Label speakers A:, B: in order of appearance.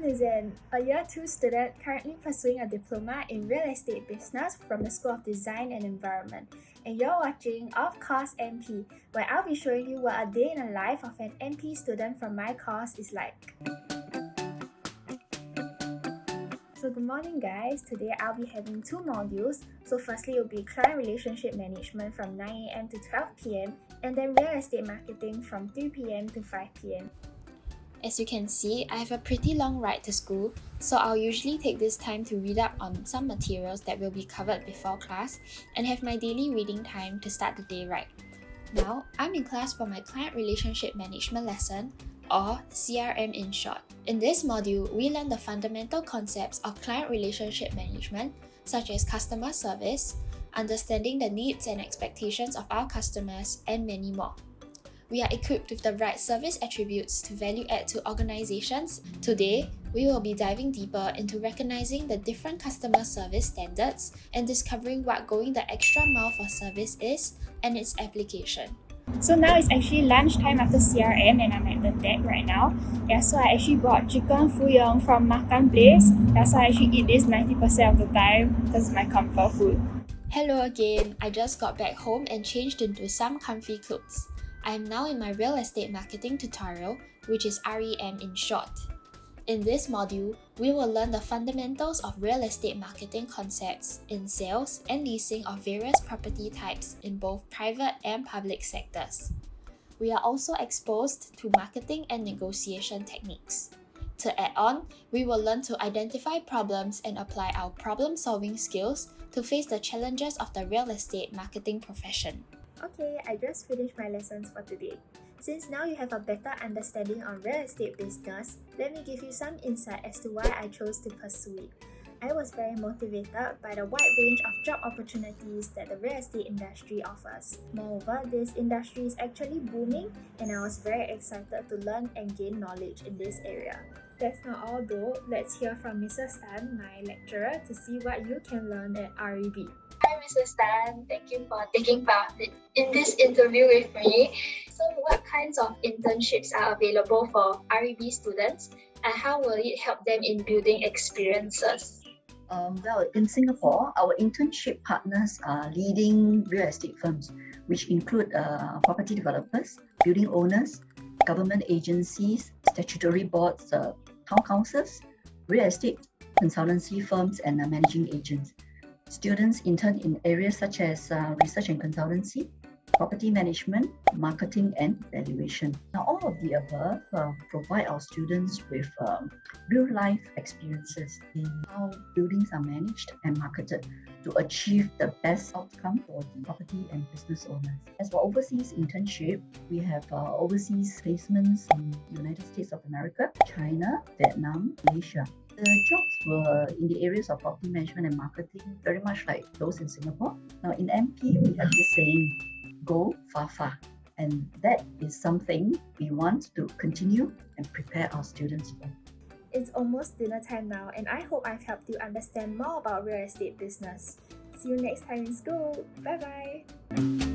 A: Lizanne, a Year 2 student currently pursuing a diploma in real estate business from the School of Design and Environment. And you're watching Of Course NP, where I'll be showing you what a day in the life of an NP student from my course is like. So good morning guys, today I'll be having two modules. So firstly it will be Client Relationship Management from 9 AM to 12 PM and then Real Estate Marketing from 3 PM to 5 PM.
B: As you can see, I have a pretty long ride to school, so I'll usually take this time to read up on some materials that will be covered before class and have my daily reading time to start the day right. Now, I'm in class for my Client Relationship Management lesson, or CRM in short. In this module, we learn the fundamental concepts of client relationship management, such as customer service, understanding the needs and expectations of our customers, and many more. We are equipped with the right service attributes to value add to organizations. Today, we will be diving deeper into recognizing the different customer service standards and discovering what going the extra mile for service is and its application.
A: So now it's actually lunchtime after CRM and I'm at the deck right now. So I actually bought chicken fuyong from Makan Place. So I actually eat this 90% of the time because it's my comfort food.
B: Hello again, I just got back home and changed into some comfy clothes. I am now in my real estate marketing tutorial, which is REM in short. In this module, we will learn the fundamentals of real estate marketing concepts in sales and leasing of various property types in both private and public sectors. We are also exposed to marketing and negotiation techniques. To add on, we will learn to identify problems and apply our problem-solving skills to face the challenges of the real estate marketing profession.
A: Okay, I just finished my lessons for today. Since now you have a better understanding on real estate business, let me give you some insight as to why I chose to pursue it. I was very motivated by the wide range of job opportunities that the real estate industry offers. Moreover, this industry is actually booming and I was very excited to learn and gain knowledge in this area. That's not all though, let's hear from Mrs. Tan, my lecturer, to see what you can learn at REB.
C: Hi Mrs. Tan, thank you for taking part in this interview with me. So what kinds of internships are available for REB students and how will it help them in building experiences?
D: Well, in Singapore, our internship partners are leading real estate firms, which include property developers, building owners, government agencies, statutory boards, town councils, real estate consultancy firms, and managing agents. Students intern in areas such as research and consultancy, property management, marketing, and valuation. Now, all of the above provide our students with real-life experiences in how buildings are managed and marketed to achieve the best outcome for the property and business owners. As for overseas internship, we have overseas placements in the United States of America, China, Vietnam, Malaysia. The jobs were in the areas of property management and marketing, very much like those in Singapore. Now, in MP, we have this saying, go far. And that is something we want to continue and prepare our students for.
A: It's almost dinner time now and I hope I've helped you understand more about real estate business. See you next time in school. Bye bye.